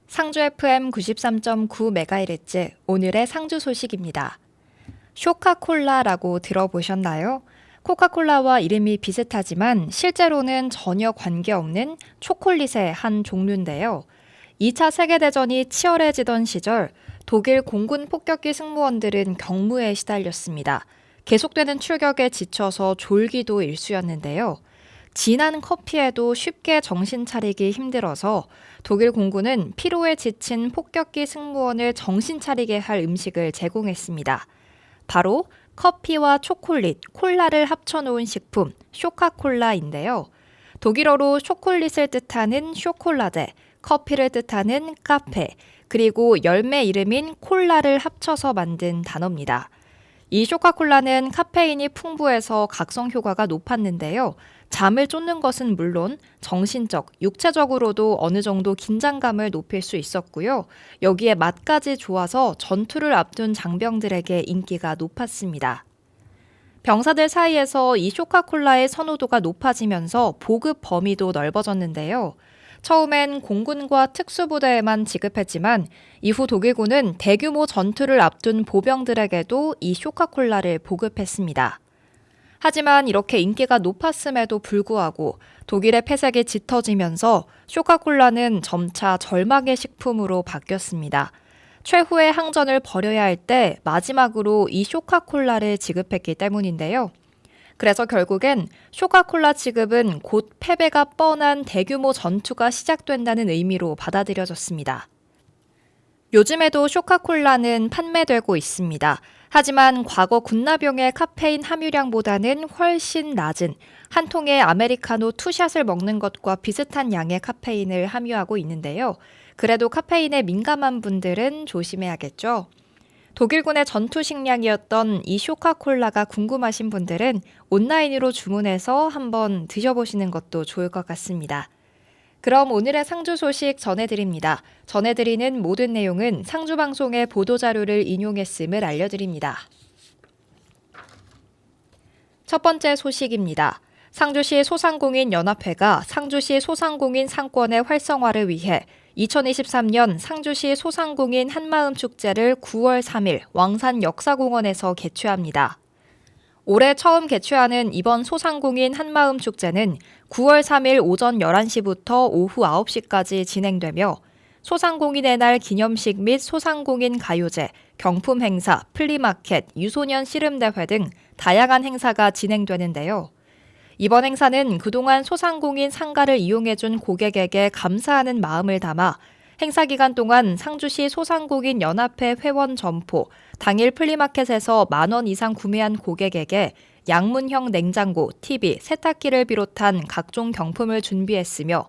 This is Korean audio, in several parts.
상주 FM 93.9MHz 오늘의 상주 소식입니다. 쇼카콜라라고 들어보셨나요? 코카콜라와 이름이 비슷하지만 실제로는 전혀 관계없는 초콜릿의 한 종류인데요. 2차 세계대전이 치열해지던 시절 독일 공군 폭격기 승무원들은 경무에 시달렸습니다. 계속되는 출격에 지쳐서 졸기도 일쑤였는데요. 진한 커피에도 쉽게 정신 차리기 힘들어서 독일 공군은 피로에 지친 폭격기 승무원을 정신 차리게 할 음식을 제공했습니다. 바로 커피와 초콜릿, 콜라를 합쳐놓은 식품 쇼카콜라인데요. 독일어로 초콜릿을 뜻하는 쇼콜라데, 커피를 뜻하는 카페, 그리고 열매 이름인 콜라를 합쳐서 만든 단어입니다. 이 쇼카콜라는 카페인이 풍부해서 각성 효과가 높았는데요. 잠을 쫓는 것은 물론 정신적, 육체적으로도 어느 정도 긴장감을 높일 수 있었고요. 여기에 맛까지 좋아서 전투를 앞둔 장병들에게 인기가 높았습니다. 병사들 사이에서 이 쇼카콜라의 선호도가 높아지면서 보급 범위도 넓어졌는데요. 처음엔 공군과 특수부대에만 지급했지만 이후 독일군은 대규모 전투를 앞둔 보병들에게도 이 쇼카콜라를 보급했습니다. 하지만 이렇게 인기가 높았음에도 불구하고 독일의 폐색이 짙어지면서 쇼카콜라는 점차 절망의 식품으로 바뀌었습니다. 최후의 항전을 벌여야 할 때 마지막으로 이 쇼카콜라를 지급했기 때문인데요. 그래서 결국엔 쇼카콜라 지급은 곧 패배가 뻔한 대규모 전투가 시작된다는 의미로 받아들여졌습니다. 요즘에도 쇼카콜라는 판매되고 있습니다. 하지만 과거 군나병의 카페인 함유량보다는 훨씬 낮은 한 통의 아메리카노 투샷을 먹는 것과 비슷한 양의 카페인을 함유하고 있는데요. 그래도 카페인에 민감한 분들은 조심해야겠죠. 독일군의 전투 식량이었던 이 쇼카콜라가 궁금하신 분들은 온라인으로 주문해서 한번 드셔보시는 것도 좋을 것 같습니다. 그럼 오늘의 상주 소식 전해드립니다. 전해드리는 모든 내용은 상주방송의 보도자료를 인용했음을 알려드립니다. 첫 번째 소식입니다. 상주시 소상공인연합회가 상주시 소상공인 상권의 활성화를 위해 2023년 상주시 소상공인 한마음축제를 9월 3일 왕산 역사공원에서 개최합니다. 올해 처음 개최하는 이번 소상공인 한마음축제는 9월 3일 오전 11시부터 오후 9시까지 진행되며 소상공인의 날 기념식 및 소상공인 가요제, 경품 행사, 플리마켓, 유소년 씨름대회 등 다양한 행사가 진행되는데요. 이번 행사는 그동안 소상공인 상가를 이용해준 고객에게 감사하는 마음을 담아 행사 기간 동안 상주시 소상공인 연합회 회원 점포, 당일 플리마켓에서 10,000원 이상 구매한 고객에게 양문형 냉장고, TV, 세탁기를 비롯한 각종 경품을 준비했으며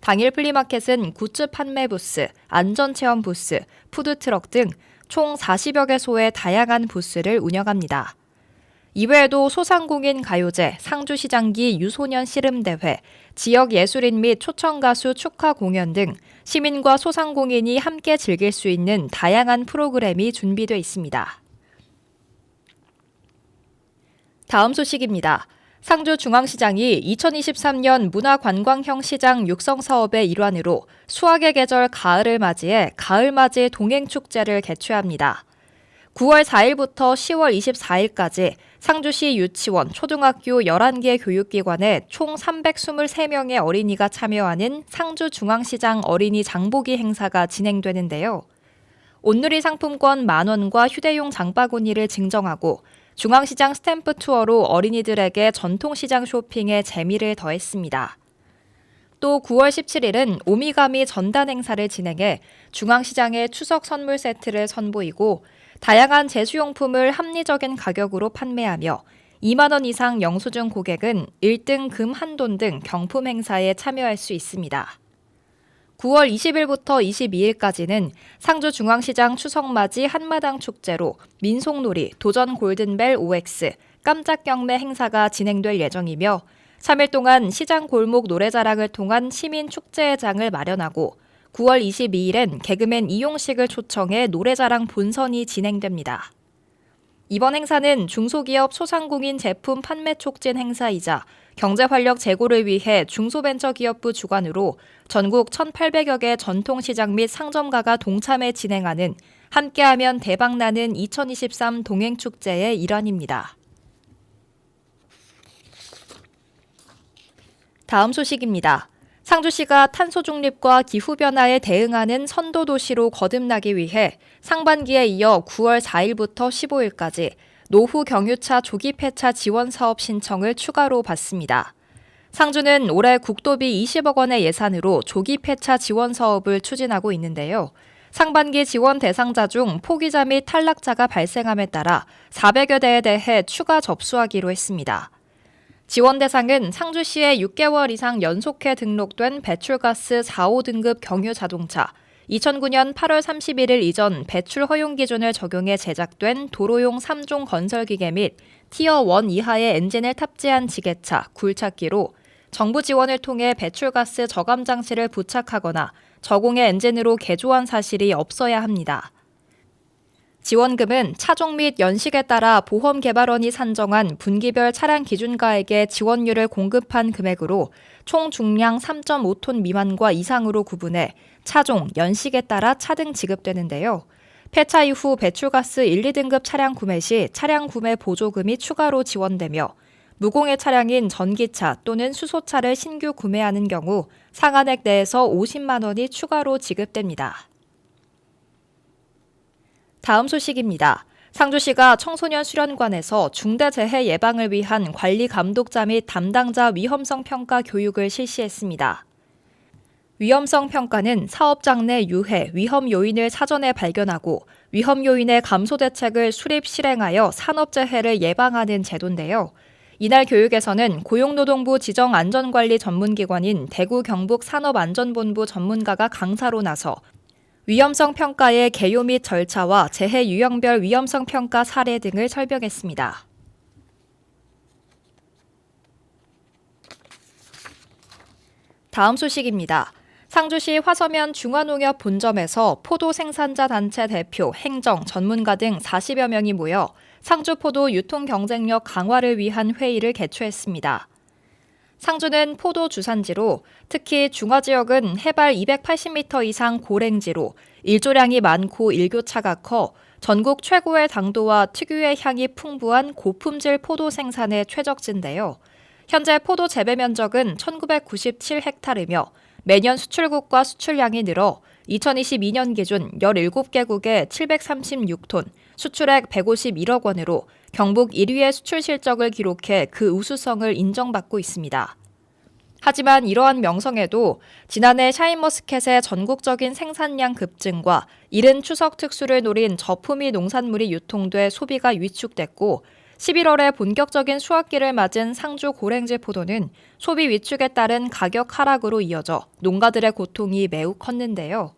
당일 플리마켓은 굿즈 판매 부스, 안전체험 부스, 푸드트럭 등 총 40여 개소의 다양한 부스를 운영합니다. 이외에도 소상공인 가요제, 상주시장기 유소년 씨름대회, 지역 예술인 및 초청가수 축하 공연 등 시민과 소상공인이 함께 즐길 수 있는 다양한 프로그램이 준비되어 있습니다. 다음 소식입니다. 상주중앙시장이 2023년 문화관광형 시장 육성 사업의 일환으로 수확의 계절 가을을 맞이해 가을맞이 동행축제를 개최합니다. 9월 4일부터 10월 24일까지 상주시 유치원, 초등학교 11개 교육기관에 총 323명의 어린이가 참여하는 상주중앙시장 어린이 장보기 행사가 진행되는데요. 온누리 상품권 10,000원과 휴대용 장바구니를 증정하고 중앙시장 스탬프 투어로 어린이들에게 전통시장 쇼핑에 재미를 더했습니다. 또 9월 17일은 오미가미 전단 행사를 진행해 중앙시장의 추석 선물 세트를 선보이고 다양한 제수용품을 합리적인 가격으로 판매하며 2만 원 이상 영수증 고객은 1등 금 한돈 등 경품 행사에 참여할 수 있습니다. 9월 20일부터 22일까지는 상주중앙시장 추석맞이 한마당 축제로 민속놀이, 도전 골든벨 OX, 깜짝 경매 행사가 진행될 예정이며 3일 동안 시장 골목 노래자랑을 통한 시민 축제회장을 마련하고 9월 22일엔 개그맨 이용식을 초청해 노래자랑 본선이 진행됩니다. 이번 행사는 중소기업 소상공인 제품 판매 촉진 행사이자 경제활력 제고를 위해 중소벤처기업부 주관으로 전국 1,800여 개 전통시장 및 상점가가 동참해 진행하는 함께하면 대박나는 2023 동행축제의 일환입니다. 다음 소식입니다. 상주시가 탄소 중립과 기후변화에 대응하는 선도도시로 거듭나기 위해 상반기에 이어 9월 4일부터 15일까지 노후 경유차 조기 폐차 지원 사업 신청을 추가로 받습니다. 상주는 올해 국도비 20억 원의 예산으로 조기 폐차 지원 사업을 추진하고 있는데요. 상반기 지원 대상자 중 포기자 및 탈락자가 발생함에 따라 400여 대에 대해 추가 접수하기로 했습니다. 지원 대상은 상주시에 6개월 이상 연속해 등록된 배출가스 4, 5등급 경유 자동차, 2009년 8월 31일 이전 배출 허용 기준을 적용해 제작된 도로용 3종 건설기계 및 티어 1 이하의 엔진을 탑재한 지게차, 굴착기로 정부 지원을 통해 배출가스 저감 장치를 부착하거나 저공해 엔진으로 개조한 사실이 없어야 합니다. 지원금은 차종 및 연식에 따라 보험개발원이 산정한 분기별 차량 기준가액의 지원료를 공급한 금액으로 총 중량 3.5톤 미만과 이상으로 구분해 차종, 연식에 따라 차등 지급되는데요. 폐차 이후 배출가스 1, 2등급 차량 구매 시 차량 구매 보조금이 추가로 지원되며 무공해 차량인 전기차 또는 수소차를 신규 구매하는 경우 상한액 내에서 50만 원이 추가로 지급됩니다. 다음 소식입니다. 상주시가 청소년 수련관에서 중대재해 예방을 위한 관리 감독자 및 담당자 위험성 평가 교육을 실시했습니다. 위험성 평가는 사업장 내 유해, 위험 요인을 사전에 발견하고 위험 요인의 감소 대책을 수립 실행하여 산업재해를 예방하는 제도인데요. 이날 교육에서는 고용노동부 지정 안전관리 전문기관인 대구 경북 산업안전본부 전문가가 강사로 나서 위험성 평가의 개요 및 절차와 재해 유형별 위험성 평가 사례 등을 설명했습니다. 다음 소식입니다. 상주시 화서면 중화농협 본점에서 포도 생산자 단체 대표, 행정, 전문가 등 40여 명이 모여 상주 포도 유통 경쟁력 강화를 위한 회의를 개최했습니다. 상주는 포도 주산지로 특히 중화 지역은 해발 280m 이상 고랭지로 일조량이 많고 일교차가 커 전국 최고의 당도와 특유의 향이 풍부한 고품질 포도 생산에 최적지인데요. 현재 포도 재배 면적은 1997헥타르며 매년 수출국과 수출량이 늘어 2022년 기준 17개국에 736톤, 수출액 151억 원으로 경북 1위의 수출 실적을 기록해 그 우수성을 인정받고 있습니다. 하지만 이러한 명성에도 지난해 샤인머스켓의 전국적인 생산량 급증과 이른 추석 특수를 노린 저품위 농산물이 유통돼 소비가 위축됐고 11월에 본격적인 수확기를 맞은 상주 고랭지 포도는 소비 위축에 따른 가격 하락으로 이어져 농가들의 고통이 매우 컸는데요.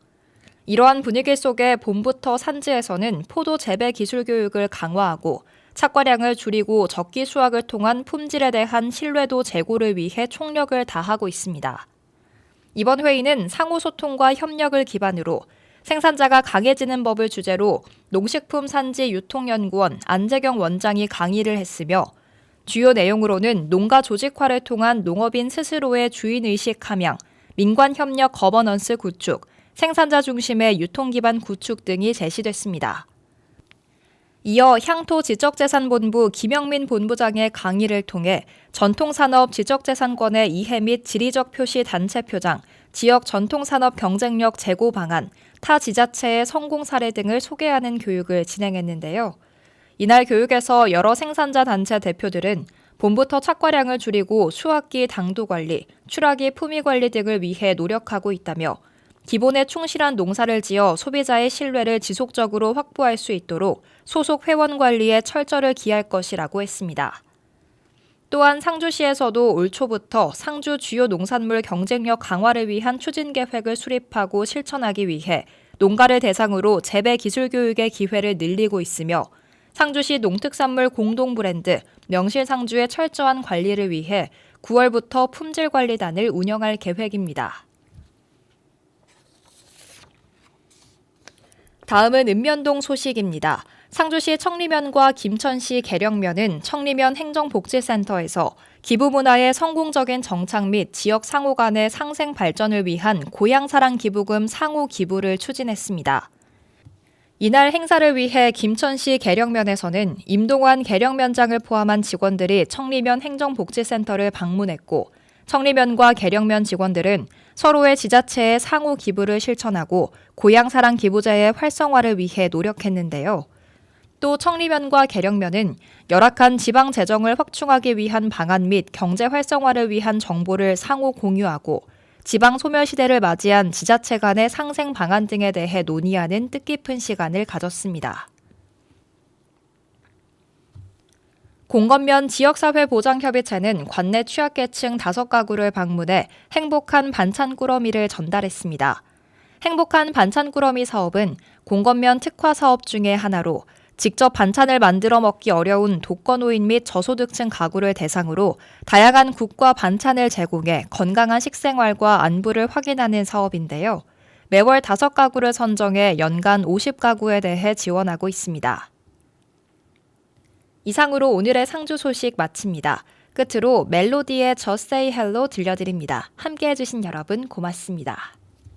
이러한 분위기 속에 봄부터 산지에서는 포도 재배 기술 교육을 강화하고 착과량을 줄이고 적기 수확을 통한 품질에 대한 신뢰도 제고를 위해 총력을 다하고 있습니다. 이번 회의는 상호소통과 협력을 기반으로 생산자가 강해지는 법을 주제로 농식품 산지 유통연구원 안재경 원장이 강의를 했으며 주요 내용으로는 농가 조직화를 통한 농업인 스스로의 주인의식 함양, 민관협력 거버넌스 구축, 생산자 중심의 유통기반 구축 등이 제시됐습니다. 이어 향토지적재산본부 김영민 본부장의 강의를 통해 전통산업 지적재산권의 이해 및 지리적 표시 단체 표장, 지역 전통산업 경쟁력 제고 방안, 타 지자체의 성공 사례 등을 소개하는 교육을 진행했는데요. 이날 교육에서 여러 생산자 단체 대표들은 봄부터 착과량을 줄이고 수확기 당도 관리, 출하기 품위 관리 등을 위해 노력하고 있다며 기본에 충실한 농사를 지어 소비자의 신뢰를 지속적으로 확보할 수 있도록 소속 회원 관리에 철저를 기할 것이라고 했습니다. 또한 상주시에서도 올 초부터 상주 주요 농산물 경쟁력 강화를 위한 추진 계획을 수립하고 실천하기 위해 농가를 대상으로 재배 기술 교육의 기회를 늘리고 있으며 상주시 농특산물 공동 브랜드 명실상주의 철저한 관리를 위해 9월부터 품질관리단을 운영할 계획입니다. 다음은 읍면동 소식입니다. 상주시 청리면과 김천시 계령면은 청리면 행정복지센터에서 기부문화의 성공적인 정착 및 지역 상호 간의 상생 발전을 위한 고향사랑 기부금 상호 기부를 추진했습니다. 이날 행사를 위해 김천시 계령면에서는 임동환 계령면장을 포함한 직원들이 청리면 행정복지센터를 방문했고, 청리면과 계령면 직원들은 서로의 지자체의 상호 기부를 실천하고 고향사랑 기부제의 활성화를 위해 노력했는데요. 또 청리면과 계령면은 열악한 지방 재정을 확충하기 위한 방안 및 경제 활성화를 위한 정보를 상호 공유하고 지방 소멸 시대를 맞이한 지자체 간의 상생 방안 등에 대해 논의하는 뜻깊은 시간을 가졌습니다. 공건면 지역사회보장협의체는 관내 취약계층 5가구를 방문해 행복한 반찬 꾸러미를 전달했습니다. 행복한 반찬 꾸러미 사업은 공건면 특화 사업 중의 하나로 직접 반찬을 만들어 먹기 어려운 독거노인 및 저소득층 가구를 대상으로 다양한 국과 반찬을 제공해 건강한 식생활과 안부를 확인하는 사업인데요. 매월 5가구를 선정해 연간 50가구에 대해 지원하고 있습니다. 이상으로 오늘의 상주 소식 마칩니다. 끝으로 멜로디의 Just Say Hello 들려드립니다. 함께해 주신 여러분 고맙습니다.